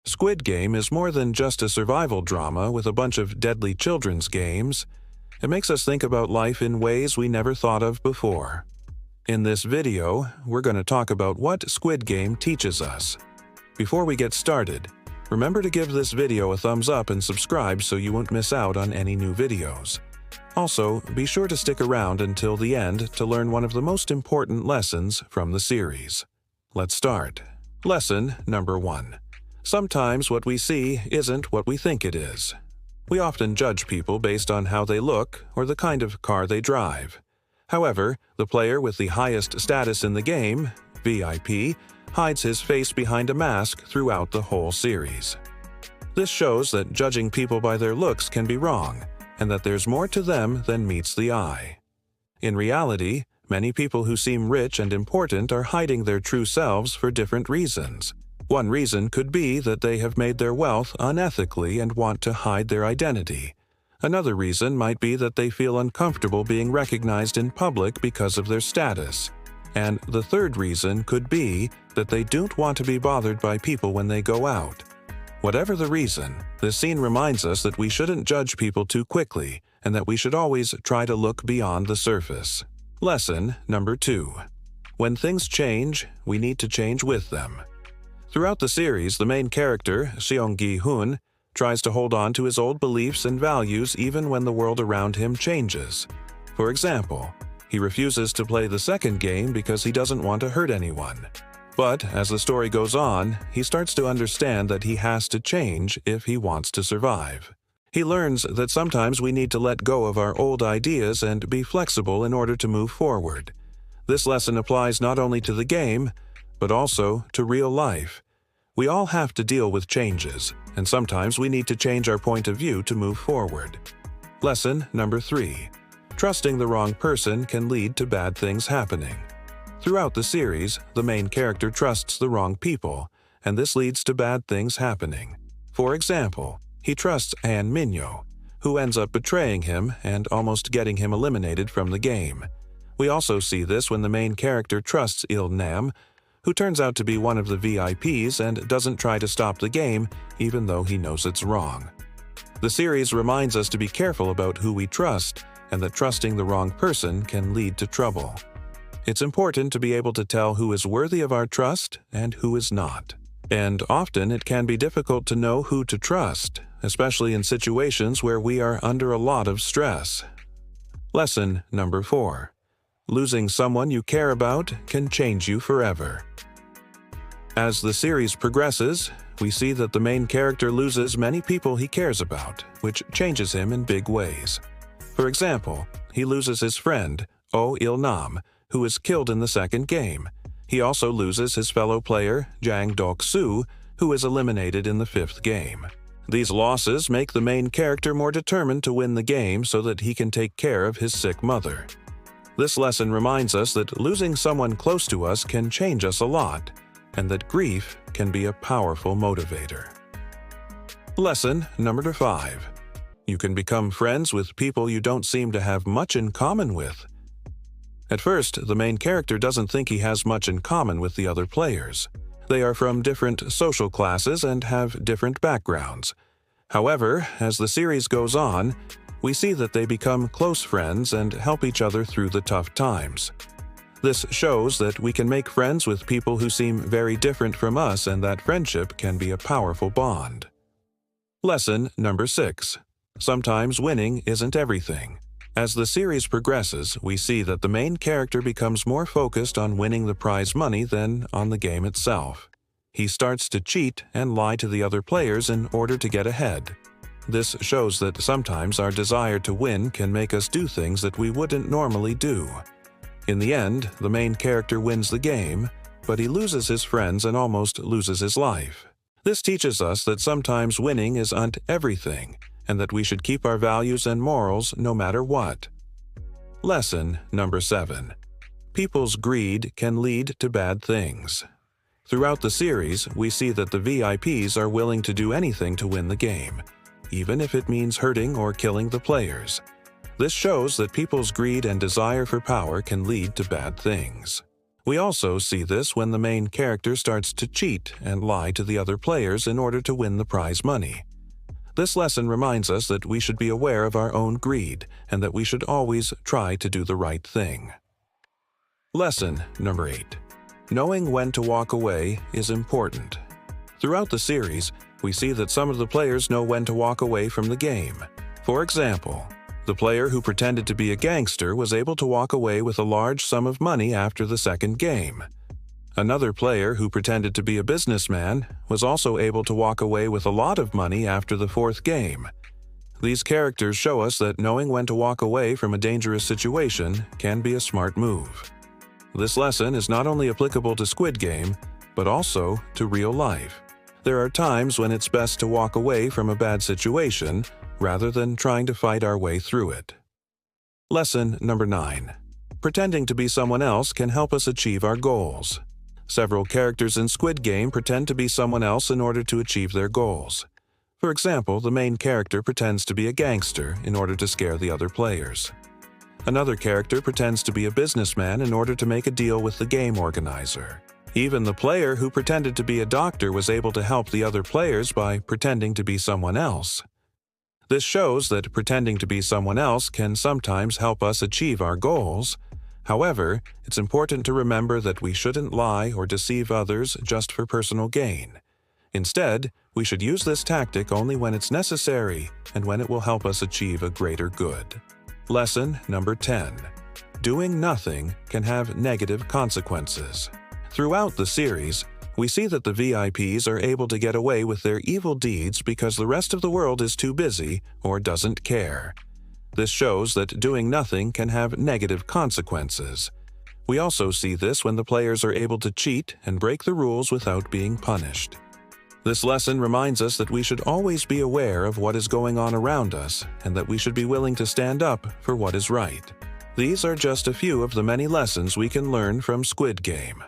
Squid Game is more than just a survival drama with a bunch of deadly children's games. It makes us think about life in ways we never thought of before. In this video, we're going to talk about what Squid Game teaches us. Before we get started, remember to give this video a thumbs up and subscribe so you won't miss out on any new videos. Also, be sure to stick around until the end to learn one of the most important lessons from the series. Let's start. Lesson number 1. Sometimes what we see isn't what we think it is. We often judge people based on how they look or the kind of car they drive. However, the player with the highest status in the game, VIP, hides his face behind a mask throughout the whole series. This shows that judging people by their looks can be wrong, and that there's more to them than meets the eye. In reality, many people who seem rich and important are hiding their true selves for different reasons. One reason could be that they have made their wealth unethically and want to hide their identity. Another reason might be that they feel uncomfortable being recognized in public because of their status. And the third reason could be that they don't want to be bothered by people when they go out. Whatever the reason, this scene reminds us that we shouldn't judge people too quickly and that we should always try to look beyond the surface. Lesson number 2. When things change, we need to change with them. Throughout the series, the main character, Seong-gi-hoon, tries to hold on to his old beliefs and values even when the world around him changes. For example, he refuses to play the second game because he doesn't want to hurt anyone. But as the story goes on, he starts to understand that he has to change if he wants to survive. He learns that sometimes we need to let go of our old ideas and be flexible in order to move forward. This lesson applies not only to the game, but also to real life. We all have to deal with changes, and sometimes we need to change our point of view to move forward. Lesson number 3. Trusting the wrong person can lead to bad things happening. Throughout the series, the main character trusts the wrong people, and this leads to bad things happening. For example, he trusts An Minyo, who ends up betraying him and almost getting him eliminated from the game. We also see this when the main character trusts Il-nam, who turns out to be one of the VIPs and doesn't try to stop the game even though he knows it's wrong. The series reminds us to be careful about who we trust and that trusting the wrong person can lead to trouble. It's important to be able to tell who is worthy of our trust and who is not. And often it can be difficult to know who to trust, especially in situations where we are under a lot of stress. Lesson number 4. Losing someone you care about can change you forever. As the series progresses, we see that the main character loses many people he cares about, which changes him in big ways. For example, he loses his friend, Oh Il-nam, who is killed in the second game. He also loses his fellow player, Jang Dok-soo, who is eliminated in the 5th game. These losses make the main character more determined to win the game so that he can take care of his sick mother. This lesson reminds us that losing someone close to us can change us a lot, and that grief can be a powerful motivator. Lesson number 5. You can become friends with people you don't seem to have much in common with. At first, the main character doesn't think he has much in common with the other players. They are from different social classes and have different backgrounds. However, as the series goes on, we see that they become close friends and help each other through the tough times. This shows that we can make friends with people who seem very different from us and that friendship can be a powerful bond. Lesson number 6. Sometimes winning isn't everything. As the series progresses, we see that the main character becomes more focused on winning the prize money than on the game itself. He starts to cheat and lie to the other players in order to get ahead. This shows that sometimes our desire to win can make us do things that we wouldn't normally do. In the end, the main character wins the game, but he loses his friends and almost loses his life. This teaches us that sometimes winning isn't everything, and that we should keep our values and morals no matter what. Lesson number 7. People's greed can lead to bad things. Throughout the series, we see that the VIPs are willing to do anything to win the game, even if it means hurting or killing the players. This shows that people's greed and desire for power can lead to bad things. We also see this when the main character starts to cheat and lie to the other players in order to win the prize money. This lesson reminds us that we should be aware of our own greed and that we should always try to do the right thing. Lesson number 8. Knowing when to walk away is important. Throughout the series, we see that some of the players know when to walk away from the game. For example, the player who pretended to be a gangster was able to walk away with a large sum of money after the second game. Another player who pretended to be a businessman was also able to walk away with a lot of money after the fourth game. These characters show us that knowing when to walk away from a dangerous situation can be a smart move. This lesson is not only applicable to Squid Game, but also to real life. There are times when it's best to walk away from a bad situation rather than trying to fight our way through it. Lesson number 9. Pretending to be someone else can help us achieve our goals. Several characters in Squid Game pretend to be someone else in order to achieve their goals. For example, the main character pretends to be a gangster in order to scare the other players. Another character pretends to be a businessman in order to make a deal with the game organizer. Even the player who pretended to be a doctor was able to help the other players by pretending to be someone else. This shows that pretending to be someone else can sometimes help us achieve our goals. However, it's important to remember that we shouldn't lie or deceive others just for personal gain. Instead, we should use this tactic only when it's necessary and when it will help us achieve a greater good. Lesson number 10. Doing nothing can have negative consequences. Throughout the series, we see that the VIPs are able to get away with their evil deeds because the rest of the world is too busy or doesn't care. This shows that doing nothing can have negative consequences. We also see this when the players are able to cheat and break the rules without being punished. This lesson reminds us that we should always be aware of what is going on around us and that we should be willing to stand up for what is right. These are just a few of the many lessons we can learn from Squid Game.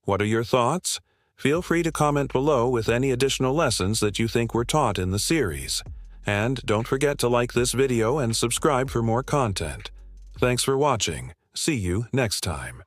What are your thoughts? Feel free to comment below with any additional lessons that you think were taught in the series. And don't forget to like this video and subscribe for more content. Thanks for watching. See you next time.